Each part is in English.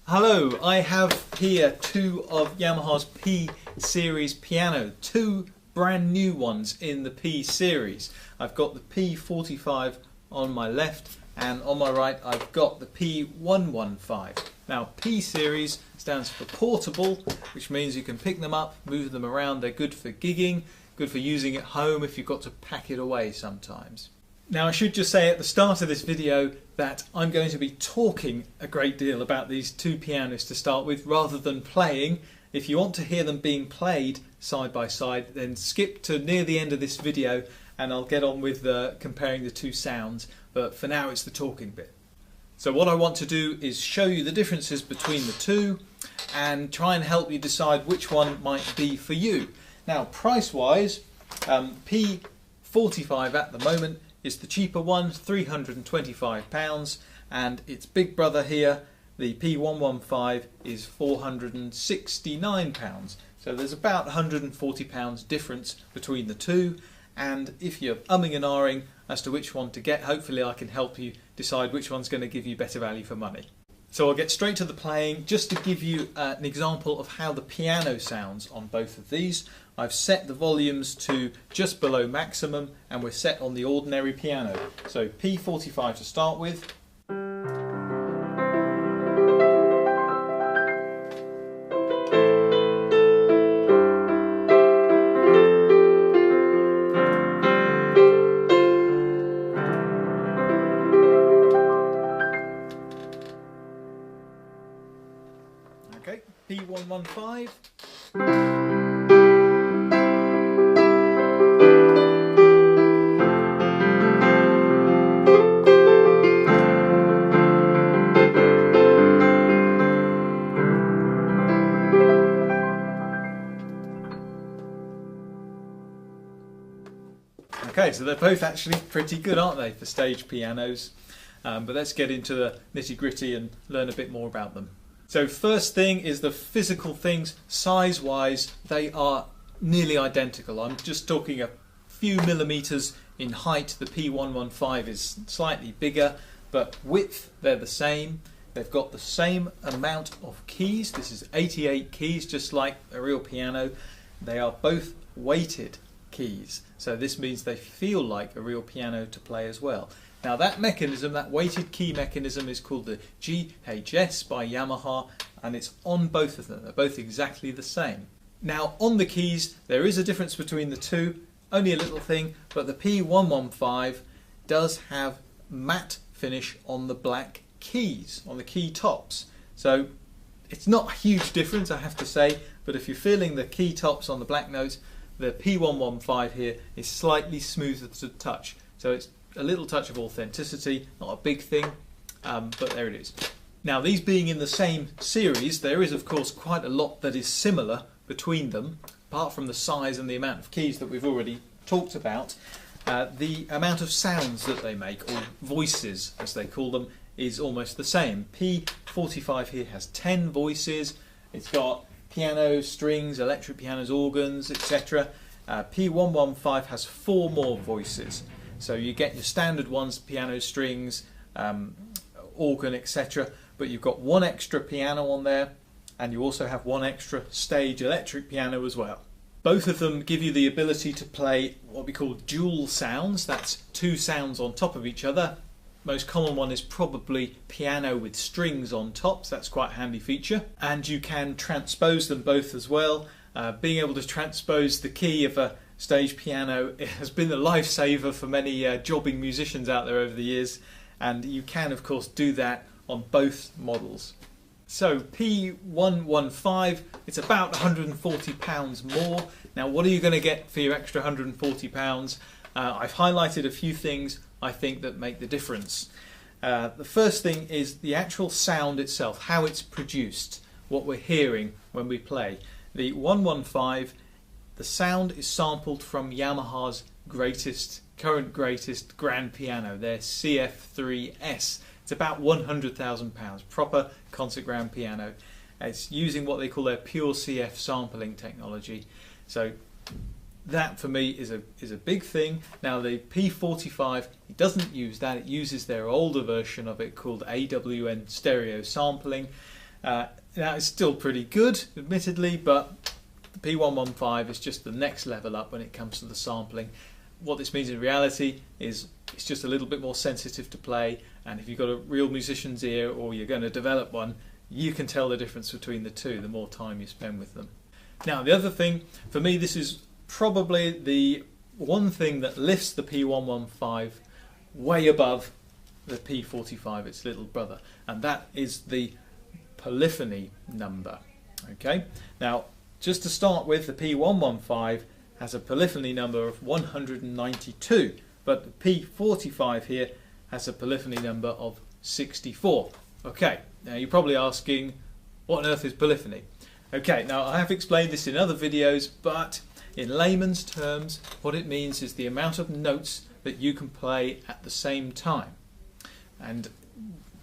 Hello, I have here two of Yamaha's P series piano, two brand new ones in the P series. I've got the P45 on my left and on my right I've got the P115. Now P series stands for portable, which means you can pick them up, move them around. They're good for gigging, good for using at home if you've got to pack it away sometimes. Now I should just say at the start of this video that I'm going to be talking a great deal about these two pianos to start with rather than playing. If you want to hear them being played side by side, then skip to near the end of this video and I'll get on with comparing the two sounds, but for now it's the talking bit. So what I want to do is show you the differences between the two and try and help you decide which one might be for you. Now price wise, P45 at the moment is the cheaper one, £325, and its big brother here, the P115, is £469. So there's about £140 difference between the two, and if you're umming and ahhing as to which one to get, hopefully I can help you decide which one's going to give you better value for money. So I'll get straight to the playing. Just to give you an example of how the piano sounds on both of these, I've set the volumes to just below maximum and we're set on the ordinary piano. So P45 to start with. Okay, P115. Okay, so they're both actually pretty good, aren't they, for stage pianos? But let's get into the nitty-gritty and learn a bit more about them. So first thing is the physical things. Size-wise, they are nearly identical. I'm just talking a few millimeters in height. The P115 is slightly bigger, but width, they're the same. They've got the same amount of keys. This is 88 keys, just like a real piano. They are both weighted keys, so this means they feel like a real piano to play as well. Now that mechanism, that weighted key mechanism, is called the GHS by Yamaha, and it's on both of them. They're both exactly the same. Now on the keys there is a difference between the two, only a little thing, but the P115 does have matte finish on the black keys, on the key tops. So it's not a huge difference, I have to say, but if you're feeling the key tops on the black notes, the P115 here is slightly smoother to touch. So it's a little touch of authenticity, not a big thing, but there it is. Now these being in the same series, there is of course quite a lot that is similar between them, apart from the size and the amount of keys that we've already talked about. The amount of sounds that they make, or voices as they call them, is almost the same. P45 here has 10 voices. It's got piano, strings, electric pianos, organs, etc. P115 has 4 more voices. So you get your standard ones, piano, strings, organ, etc. But you've got 1 extra piano on there, and you also have 1 extra stage electric piano as well. Both of them give you the ability to play what we call dual sounds. That's 2 sounds on top of each other. Most common one is probably piano with strings on top, so that's quite a handy feature. And you can transpose them both as well. Being able to transpose the key of a stage piano has been a lifesaver for many jobbing musicians out there over the years, and you can of course do that on both models. So P115, it's about £140 more. Now what are you going to get for your extra £140? I've highlighted a few things I think that make the difference. The first thing is the actual sound itself, how it's produced, what we're hearing when we play. The 115, the sound is sampled from Yamaha's current greatest grand piano, their CF3S. It's about £100,000, proper concert grand piano. It's using what they call their pure CF sampling technology. So that for me is a big thing. Now the P45, it doesn't use that, it uses their older version of it called AWN stereo sampling. Now it's still pretty good, admittedly, but the P115 is just the next level up when it comes to the sampling. What this means in reality is it's just a little bit more sensitive to play, and if you've got a real musician's ear or you're going to develop one, you can tell the difference between the two the more time you spend with them. Now the other thing, for me this is probably the one thing that lifts the P115 way above the P45, its little brother, and that is the polyphony number. Okay, now just to start with, the P115 has a polyphony number of 192, but the P45 here has a polyphony number of 64. Okay, now you're probably asking, what on earth is polyphony? Okay, now I have explained this in other videos, but in layman's terms, what it means is the amount of notes that you can play at the same time. And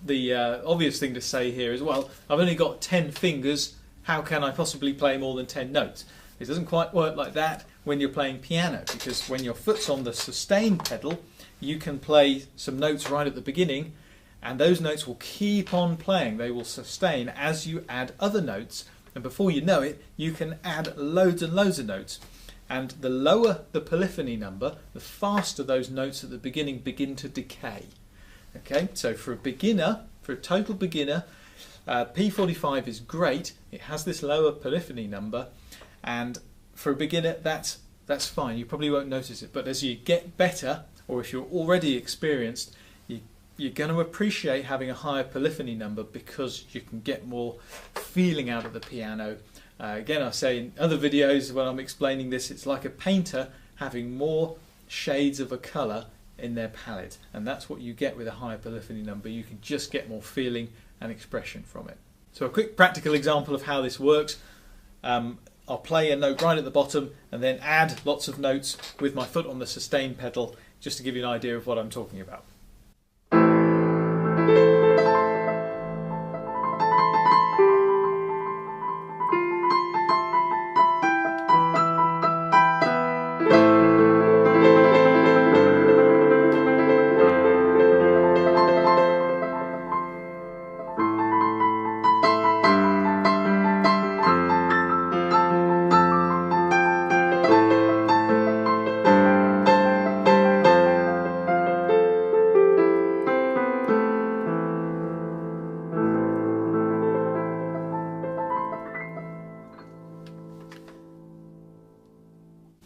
the obvious thing to say here is, well, I've only got 10 fingers, how can I possibly play more than 10 notes? It doesn't quite work like that when you're playing piano, because when your foot's on the sustain pedal, you can play some notes right at the beginning, and those notes will keep on playing. They will sustain as you add other notes, and before you know it, you can add loads and loads of notes. And the lower the polyphony number, the faster those notes at the beginning begin to decay. Okay, so for a beginner, for a total beginner, P45 is great. It has this lower polyphony number, and for a beginner that's fine. You probably won't notice it, but as you get better, or if you're already experienced, you're going to appreciate having a higher polyphony number because you can get more feeling out of the piano. Again, I say in other videos when I'm explaining this, it's like a painter having more shades of a colour in their palette, and that's what you get with a higher polyphony number. You can just get more feeling and expression from it. So a quick practical example of how this works. I'll play a note right at the bottom and then add lots of notes with my foot on the sustain pedal, just to give you an idea of what I'm talking about.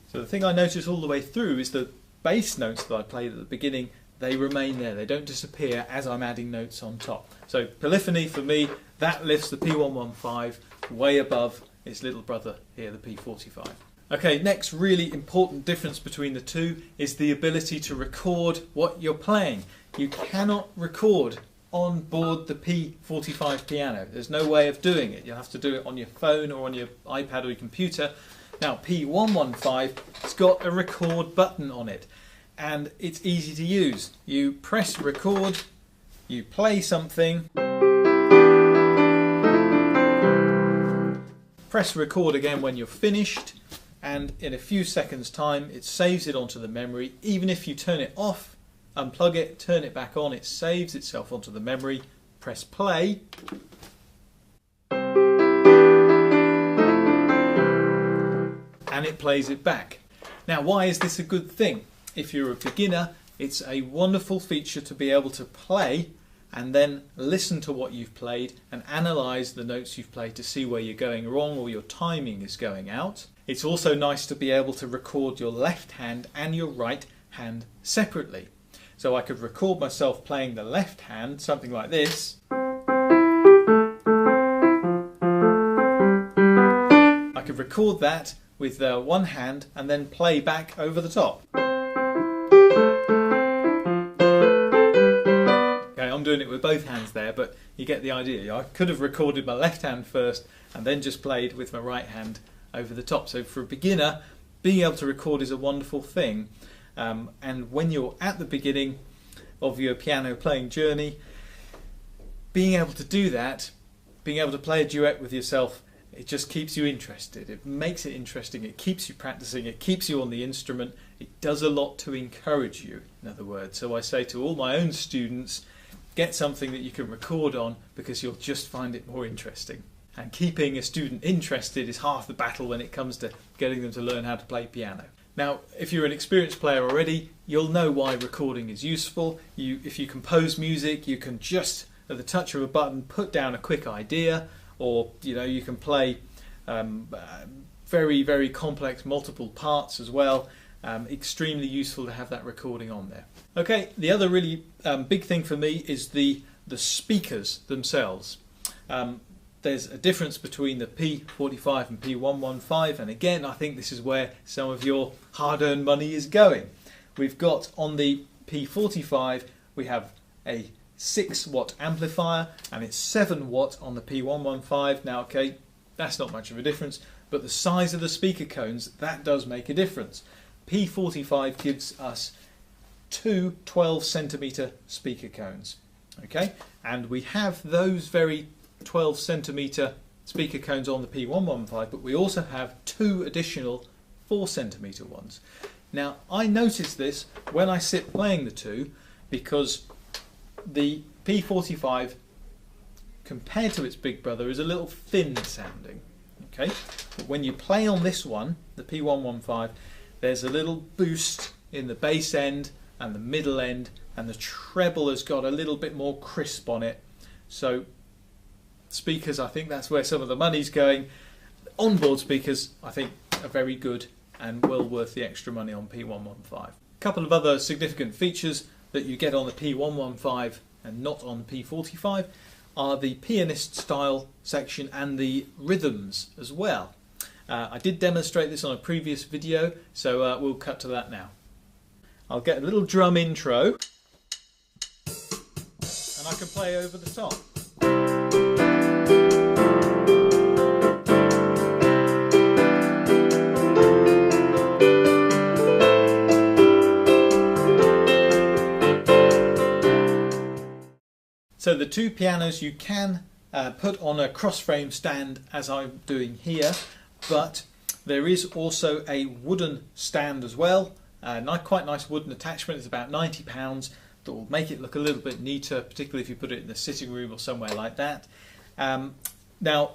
So the thing I notice all the way through is the bass notes that I played at the beginning, they remain there, they don't disappear as I'm adding notes on top. So polyphony for me, that lifts the P115 way above its little brother here, the P45. Okay, next really important difference between the two is the ability to record what you're playing. You cannot record on board the P45 piano. There's no way of doing it. You'll have to do it on your phone or on your iPad or your computer. Now P115 has got a record button on it, and it's easy to use. You press record, you play something, press record again when you're finished, and in a few seconds time it saves it onto the memory. Even if you turn it off, unplug it, turn it back on, it saves itself onto the memory. Press play, and it plays it back. Now, why is this a good thing? If you're a beginner, it's a wonderful feature to be able to play and then listen to what you've played and analyse the notes you've played to see where you're going wrong or your timing is going out. It's also nice to be able to record your left hand and your right hand separately. So I could record myself playing the left hand, something like this. I could record that with one hand and then play back over the top. Okay, I'm doing it with both hands there, but you get the idea. I could have recorded my left hand first and then just played with my right hand over the top. So for a beginner, being able to record is a wonderful thing. And when you're at the beginning of your piano playing journey, being able to do that, being able to play a duet with yourself, it just keeps you interested. It makes it interesting. It keeps you practicing. It keeps you on the instrument. It does a lot to encourage you, in other words. So I say to all my own students, get something that you can record on, because you'll just find it more interesting. And keeping a student interested is half the battle when it comes to getting them to learn how to play piano. Now, if you're an experienced player already, you'll know why recording is useful. If you compose music, you can just, at the touch of a button, put down a quick idea, or you can play very, very complex multiple parts as well. Extremely useful to have that recording on there. Okay, the other really big thing for me is the speakers themselves. There's a difference between the P45 and P115, and again I think this is where some of your hard-earned money is going. We've got on the P45 we have a 6-watt amplifier, and it's 7-watt on the P115. Now okay, that's not much of a difference, but the size of the speaker cones, that does make a difference. P45 gives us two 12cm speaker cones, okay, and we have those very 12cm speaker cones on the P115, but we also have two additional 4cm ones. Now I notice this when I sit playing the two, because the P45 compared to its big brother is a little thin sounding, okay, but when you play on this one, the P115, there's a little boost in the bass end and the middle end, and the treble has got a little bit more crisp on it. So speakers, I think that's where some of the money's going. Onboard speakers, I think, are very good and well worth the extra money on P115. A couple of other significant features that you get on the P115 and not on the P45 are the pianist style section and the rhythms as well. I did demonstrate this on a previous video, so we'll cut to that now. I'll get a little drum intro and I can play over the top. So the two pianos you can put on a cross-frame stand, as I'm doing here, but there is also a wooden stand as well. Quite nice wooden attachment. It's about £90. That will make it look a little bit neater, particularly if you put it in the sitting room or somewhere like that. Now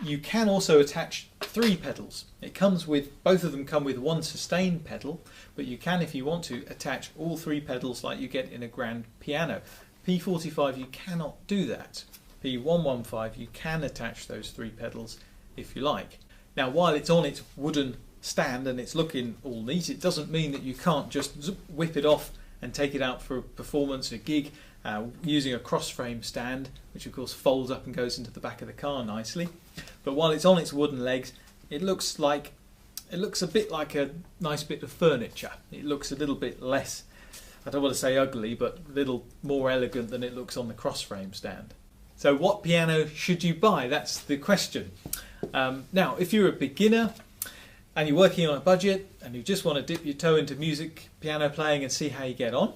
you can also attach three pedals. It comes with, both of them come with one sustain pedal, but you can, if you want to, attach all three pedals like you get in a grand piano. P45 you cannot do that. P115 you can attach those three pedals if you like. Now while it's on its wooden stand and it's looking all neat, it doesn't mean that you can't just whip it off and take it out for a performance, a gig, using a cross-frame stand, which of course folds up and goes into the back of the car nicely. But while it's on its wooden legs, it looks a bit like a nice bit of furniture. It looks a little bit less, I don't want to say ugly, but a little more elegant than it looks on the cross-frame stand. So what piano should you buy? That's the question. Now, if you're a beginner and you're working on a budget and you just want to dip your toe into music, piano playing and see how you get on,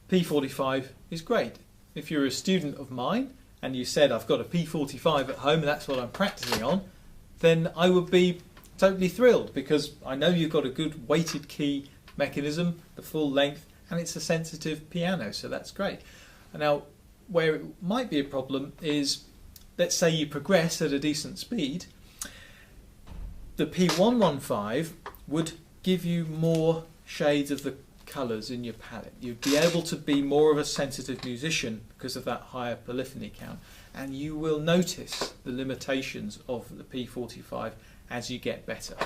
P45 is great. If you're a student of mine and you said, I've got a P45 at home, that's what I'm practicing on, then I would be totally thrilled, because I know you've got a good weighted key mechanism, the full length, and it's a sensitive piano, so that's great. Now, where it might be a problem is, let's say you progress at a decent speed, the P115 would give you more shades of the colours in your palette. You'd be able to be more of a sensitive musician because of that higher polyphony count, and you will notice the limitations of the P45 as you get better.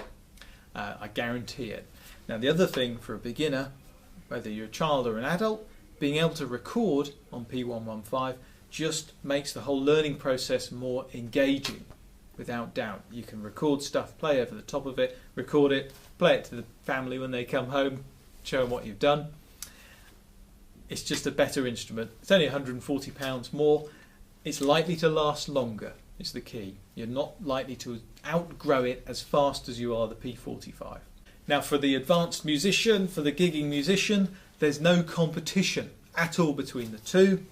I guarantee it. Now the other thing for a beginner, whether you're a child or an adult, being able to record on P115 just makes the whole learning process more engaging, without doubt. You can record stuff, play over the top of it, record it, play it to the family when they come home, show them what you've done. It's just a better instrument. It's only £140 more. It's likely to last longer, is the key. You're not likely to outgrow it as fast as you are the P45. Now for the advanced musician, for the gigging musician, there's no competition at all between the two.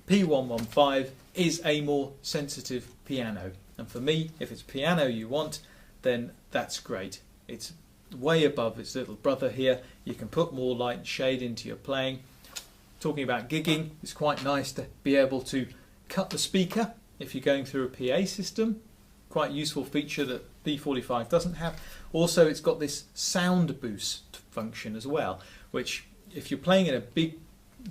P115 is a more sensitive piano, and for me, if it's piano you want, then that's great. It's way above its little brother here. You can put more light and shade into your playing. talking about gigging, it's quite nice to be able to cut the speaker if you're going through a PA system. Quite a useful feature that P45 doesn't have. Also, it's got this sound boost function as well, which if you're playing in a big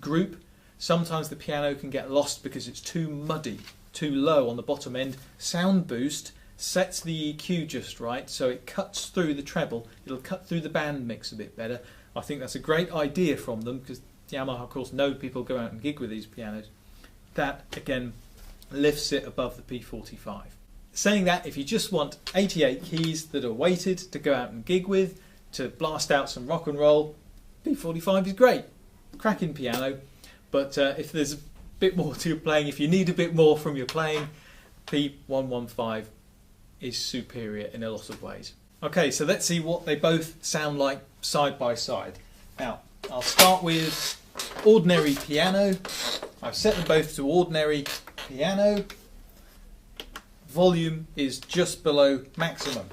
group, sometimes the piano can get lost because it's too muddy, too low on the bottom end. Sound boost sets the EQ just right, so it cuts through the treble. It'll cut through the band mix a bit better. I think that's a great idea from them, because Yamaha, of course, know people go out and gig with these pianos. That, again, lifts it above the P45. Saying that, if you just want 88 keys that are weighted to go out and gig with, to blast out some rock and roll, P45 is great. Cracking piano. But if there's a bit more to your playing, if you need a bit more from your playing, P115 is superior in a lot of ways. Okay, so let's see what they both sound like side by side. Now, I'll start with ordinary piano. I've set them both to ordinary piano. Volume is just below maximum.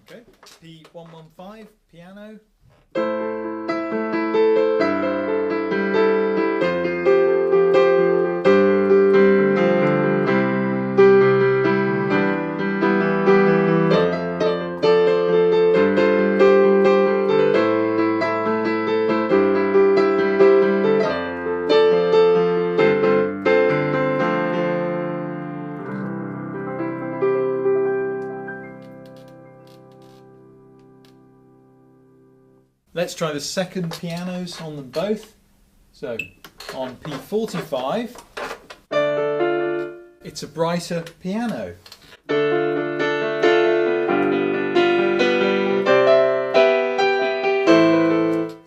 Okay, P115 piano. Let's try the second pianos on them both. So on P45, it's a brighter piano.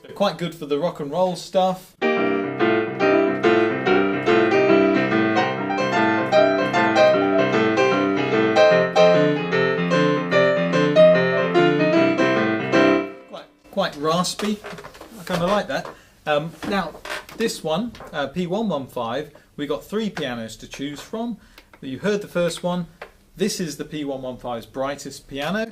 So quite good for the rock and roll stuff. Quite raspy. I kind of like that. Now, this one, P115, we got three pianos to choose from. You heard the first one. This is the P115's brightest piano.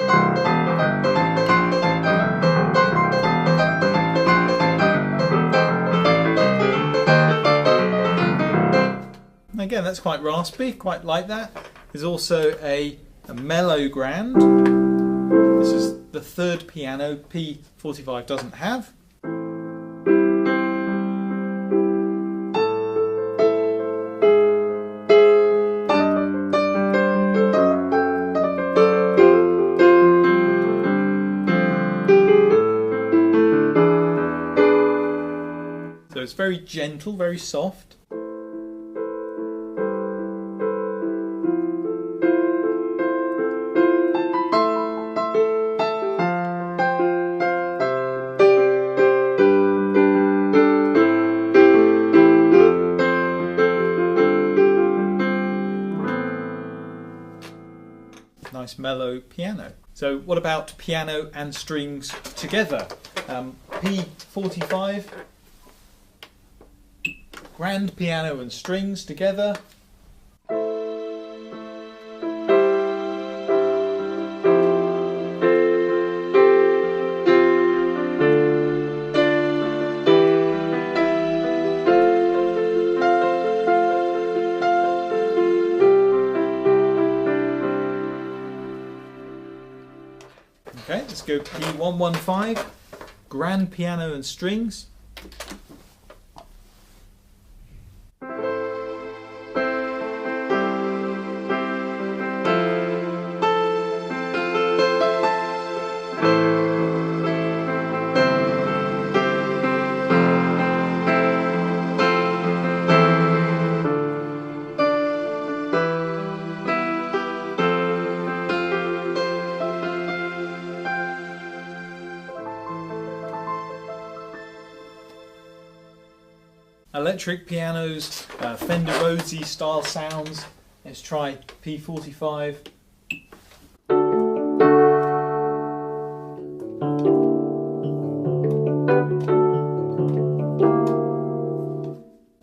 Again, that's quite raspy, quite like that. There's also a mellow grand. This is the third piano P45 doesn't have. So it's very gentle, very soft. Nice mellow piano. So what about piano and strings together? P45, grand piano and strings together. Okay, let's go P115, grand piano and strings. electric pianos, Fender Rhodesy style sounds. Let's try P45.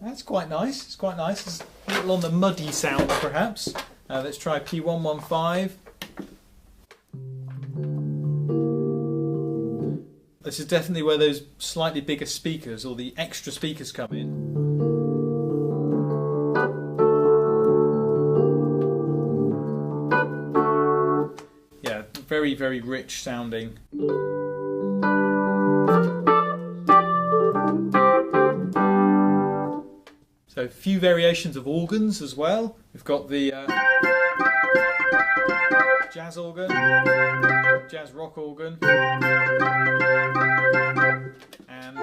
That's quite nice. It's quite nice. It's a little on the muddy sound, perhaps. Let's try P115. This is definitely where those slightly bigger speakers or the extra speakers come in. Yeah, very, very rich sounding. So a few variations of organs as well. We've got the jazz organ, jazz rock organ, and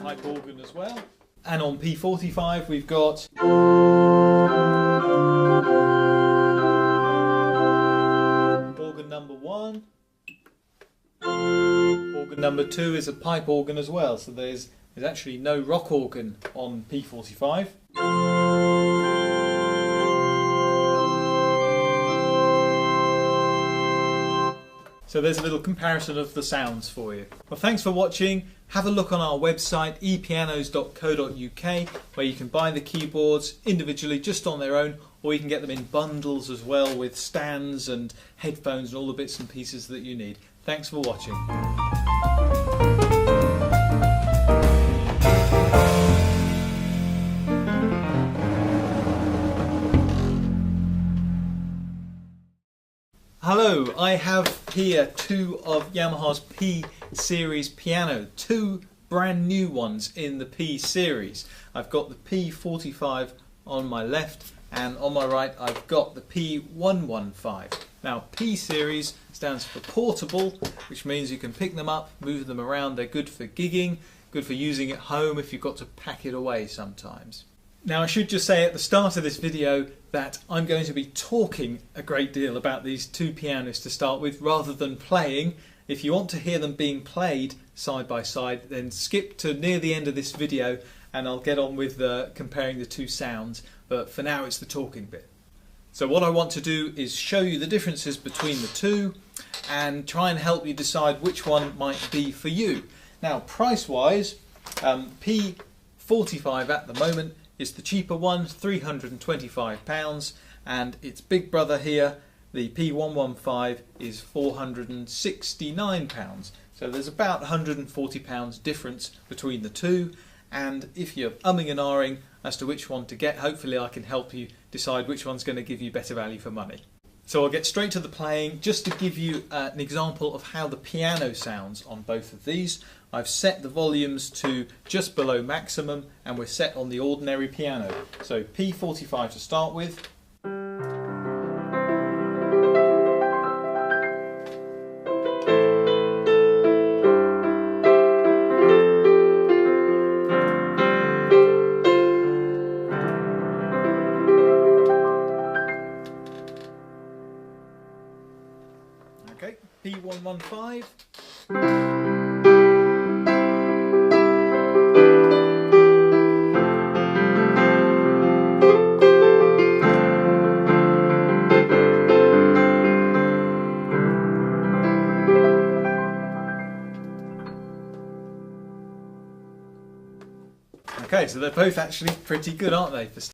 pipe organ as well. And on P45 we've got organ number 1. Organ number 2 is a pipe organ as well, so there's actually no rock organ on P45. So there's a little comparison of the sounds for you. Well, thanks for watching. Have a look on our website epianos.co.uk, where you can buy the keyboards individually just on their own, or you can get them in bundles as well with stands and headphones and all the bits and pieces that you need. Thanks for watching. Hello, I have here 2 of Yamaha's P series piano, 2 brand new ones in the P series. I've got the P45 on my left, and on my right I've got the P115. Now, P series stands for portable, which means you can pick them up, move them around. They're good for gigging, good for using at home if you've got to pack it away sometimes. Now, I should just say at the start of this video that I'm going to be talking a great deal about these 2 pianos to start with, rather than playing. If you want to hear them being played side by side, then skip to near the end of this video and I'll get on with comparing the 2 sounds, but for now it's the talking bit. So what I want to do is show you the differences between the 2 and try and help you decide which one might be for you. Now, price wise, P45 at the moment is the cheaper one, £325, and its big brother here, the P115, is £469. So there's about £140 difference between the 2, and if you're umming and ahhing as to which one to get, hopefully I can help you decide which one's going to give you better value for money. So I'll get straight to the playing. Just to give you an example of how the piano sounds on both of these, I've set the volumes to just below maximum and we're set on the ordinary piano. So P45 to start with. Okay, P115. Okay, so they're both actually pretty good, aren't they?